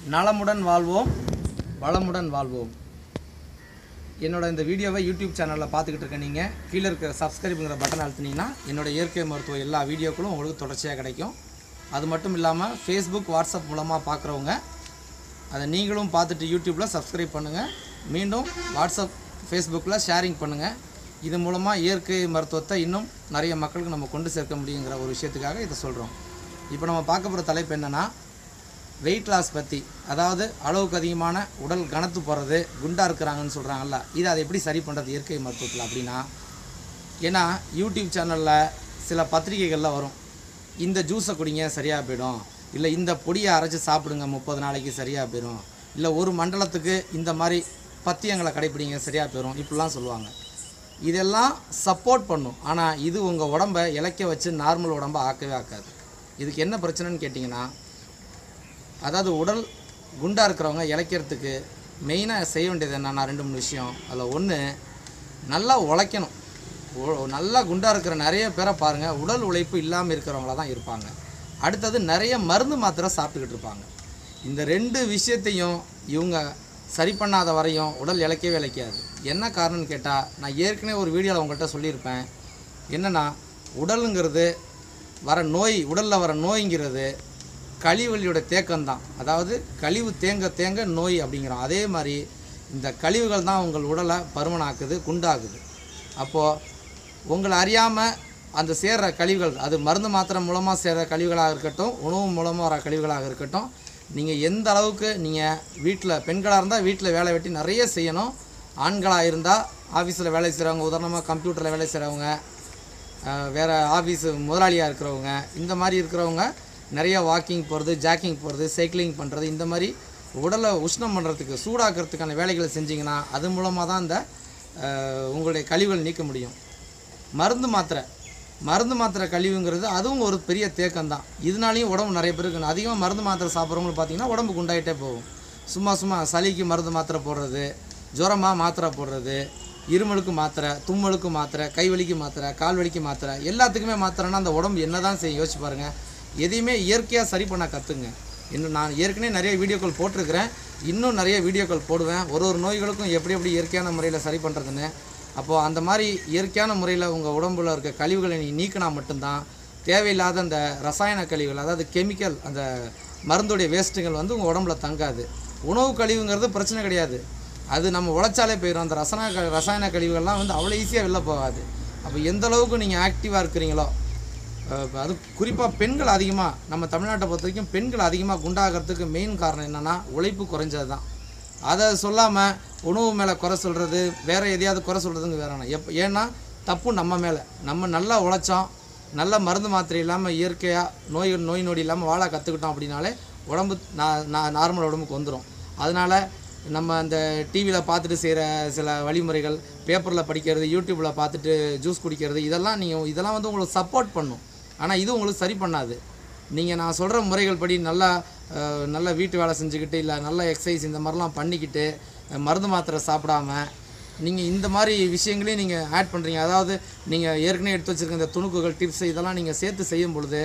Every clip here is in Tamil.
நலமுடன் வாழ்வோம், வளமுடன் வாழ்வோம். என்னோட இந்த வீடியோவை யூடியூப் சேனலில் பார்த்துக்கிட்டு இருக்க நீங்கள் கீழே இருக்கிற சப்ஸ்கிரைபுங்கிற பட்டன் அழுத்தினீங்கன்னா என்னோட இயற்கை மருத்துவ எல்லா வீடியோக்களும் உங்களுக்கு தொடர்ச்சியாக கிடைக்கும். அது மட்டும் இல்லாமல் ஃபேஸ்புக், வாட்ஸ்அப் மூலமாக பார்க்குறவங்க அதை நீங்களும் பார்த்துட்டு யூடியூப்பில் சப்ஸ்கிரைப் பண்ணுங்கள். மீண்டும் வாட்ஸ்அப், ஃபேஸ்புக்கில் ஷேரிங் பண்ணுங்கள். இது மூலமாக இயற்கை மருத்துவத்தை இன்னும் நிறைய மக்களுக்கு நம்ம கொண்டு சேர்க்க முடியுங்கிற ஒரு விஷயத்துக்காக இதை சொல்கிறோம். இப்போ நம்ம பார்க்க போகிற தலைப்பு என்னென்னா, வெயிட் லாஸ் பற்றி. அதாவது அளவுக்கு அதிகமான உடல் கனத்து போகிறது, குண்டாக இருக்கிறாங்கன்னு சொல்கிறாங்கல்ல, இதை அதை எப்படி சரி பண்ணுறது இயற்கை மருத்துவத்தில் அப்படின்னா, ஏன்னா யூடியூப் சேனலில் சில பத்திரிகைகளில் வரும், இந்த ஜூஸை குடிங்க சரியாக போயிடும், இல்லை இந்த பொடியை அரைச்சி சாப்பிடுங்க 30 நாளைக்கு சரியாக போயிடும், இல்லை ஒரு மண்டலத்துக்கு இந்த மாதிரி பத்தியங்களை கடைப்பிடிங்க சரியாக போயிடும், இப்படிலாம் சொல்லுவாங்க. இதெல்லாம் சப்போர்ட் பண்ணும். ஆனால் இது உங்கள் உடம்பை இளைக்க வச்சு நார்மல் உடம்பை ஆக்கவே ஆக்காது. இதுக்கு என்ன பிரச்சனைன்னு கேட்டிங்கன்னா, அதாவது உடல் குண்டாக இருக்கிறவங்க இளைக்கிறதுக்கு மெயினாக செய்ய வேண்டியது என்னென்னா 2-3 விஷயம். அதில் ஒன்று, நல்லா உழைக்கணும். நல்லா குண்டாக இருக்கிற நிறைய பேரை பாருங்கள், உடல் உழைப்பு இல்லாமல் இருக்கிறவங்கள தான் இருப்பாங்க. அடுத்தது, நிறைய மருந்து மாத்திரை சாப்பிட்டுக்கிட்டு இருப்பாங்க. இந்த 2 விஷயத்தையும் இவங்க சரி பண்ணாத வரையும் உடல் இளைக்கவே இளைக்காது. என்ன காரணம்னு கேட்டால், நான் ஏற்கனவே ஒரு வீடியோவில் உங்கள்கிட்ட சொல்லியிருப்பேன். என்னென்னா, உடலுங்கிறது வர நோய், உடலில் வர நோய்ங்கிறது கழிவுகளோட தேக்கம்தான். அதாவது கழிவு தேங்க தேங்க நோய் அப்படிங்கிறோம். அதே மாதிரி இந்த கழிவுகள் தான் உங்கள் உடலை பருமனாக்குது, குண்டாகுது. அப்போது உங்களை அறியாமல் அந்த சேர்கிற கழிவுகள், அது மருந்து மாத்திரை மூலமாக சேர்கிற கழிவுகளாக இருக்கட்டும், உணவு மூலமாக வர கழிவுகளாக இருக்கட்டும், நீங்கள் எந்த அளவுக்கு நீங்கள் வீட்டில் பெண்களாக இருந்தால் வீட்டில் வேலை வெட்டி நிறைய செய்யணும். ஆண்களாக இருந்தால் ஆஃபீஸில் வேலை செய்கிறவங்க, உதாரணமாக கம்ப்யூட்டரில் வேலை செய்கிறவங்க, வேறு ஆஃபீஸு முதலாளியாக இருக்கிறவங்க, இந்த மாதிரி இருக்கிறவங்க நிறைய வாக்கிங் போகிறது, ஜாக்கிங் போகிறது, சைக்கிளிங் பண்ணுறது, இந்த மாதிரி உடலை உஷ்ணம் பண்ணுறதுக்கு, சூடாக்கிறதுக்கான வேலைகளை செஞ்சிங்கன்னா அது மூலமாக தான் இந்த உங்களுடைய கழிவுகள் நீக்க முடியும். மருந்து மாத்திரை கழிவுங்கிறது அதுவும் ஒரு பெரிய தேக்கம்தான். இதனாலையும் உடம்பு நிறைய பேருக்கு, அதிகமாக மருந்து மாத்திரை சாப்பிட்றவங்களுக்கு பார்த்திங்கன்னா உடம்பு குண்டாயிட்டே போகும். சும்மா சளிக்கு மருந்து மாத்திரை போடுறது, ஜுரமாக மாத்திரை போடுறது, இருமலுக்கு மாத்திரை, தும்மலுக்கு மாத்திரை, கை வலிக்கு மாத்திரை, கால் வலிக்கு மாத்திரை, எல்லாத்துக்குமே மாத்திரைன்னா அந்த உடம்பு என்ன தான் செய்யும் யோசிச்சு பாருங்கள். எதையுமே இயற்கையாக சரி பண்ண கற்றுங்க. இன்னும் நான் ஏற்கனவே நிறைய வீடியோக்கள் போட்டிருக்கிறேன், இன்னும் நிறைய வீடியோக்கள் போடுவேன், ஒரு நோய்களுக்கும் எப்படி இயற்கையான முறையில் சரி பண்ணுறதுன்னு. அப்போது அந்த மாதிரி இயற்கையான முறையில் உங்கள் உடம்புல இருக்க கழிவுகளை நீக்கினா மட்டும்தான் தேவையில்லாத அந்த ரசாயன கழிவுகள், அதாவது கெமிக்கல், அந்த மருந்துடைய வேஸ்ட்டுகள் உங்கள் உடம்புல தங்காது. உணவு கழிவுங்கிறது பிரச்சனை கிடையாது, அது நம்ம உழைச்சாலே போயிடும். அந்த ரசாயன கழிவுகள்லாம் அவ்வளோ ஈஸியாக வெளில போகாது. அப்போ எந்த அளவுக்கு நீங்கள் ஆக்டிவாக இருக்கிறீங்களோ, அது குறிப்பாக பெண்கள் அதிகமாக, நம்ம தமிழ்நாட்டை பொறுத்த வரைக்கும் பெண்கள் அதிகமாக குண்டாகிறதுக்கு மெயின் காரணம் என்னென்னா உழைப்பு குறைஞ்சது தான். அதை சொல்லாமல் உணவு மேலே குறை சொல்கிறது, வேறு எதையாவது குறை சொல்கிறதுங்க வேற. ஏன்னா தப்பு நம்ம மேலே. நம்ம நல்லா உழைச்சோம், நல்ல மருந்து மாத்திரை இல்லாமல் இயற்கையாக நோய் நொடி இல்லாமல் வாழ கற்றுக்கிட்டோம் அப்படின்னாலே உடம்பு நார்மல் உடம்புக்கு வந்துடும். அதனால் நம்ம அந்த டிவியில் பார்த்துட்டு செய்கிற சில வழிமுறைகள், பேப்பரில் படிக்கிறது, யூடியூப்பில் பார்த்துட்டு ஜூஸ் குடிக்கிறது, இதெல்லாம் உங்களுக்கு சப்போர்ட் பண்ணும். ஆனால் இது உங்களுக்கு சரி பண்ணாது. நீங்கள் நான் சொல்கிற முறைகள் படி நல்லா வீட்டு வேலை செஞ்சுக்கிட்டு, இல்லை நல்ல எக்ஸசைஸ் இந்த மாதிரிலாம் பண்ணிக்கிட்டு, மருந்து மாத்திரை சாப்பிடாம நீங்கள் இந்த மாதிரி விஷயங்களையும் நீங்கள் ஆட் பண்ணுறீங்க. அதாவது நீங்கள் ஏற்கனவே எடுத்து வச்சுருக்க இந்த துணுக்குகள், டிப்ஸ், இதெல்லாம் நீங்கள் சேர்த்து செய்யும் பொழுது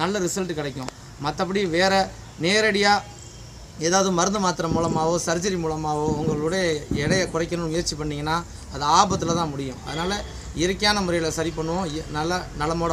நல்ல ரிசல்ட் கிடைக்கும். மற்றபடி வேறு நேரடியாக ஏதாவது மருந்து மாத்திரை மூலமாகவோ சர்ஜரி மூலமாகவோ உங்களுடைய எடையை குறைக்கணும்னு முயற்சி பண்ணிங்கன்னா அது ஆபத்தில் தான் முடியும். அதனால் இயற்கையான முறையில் சரி பண்ணுவோம். நலமோட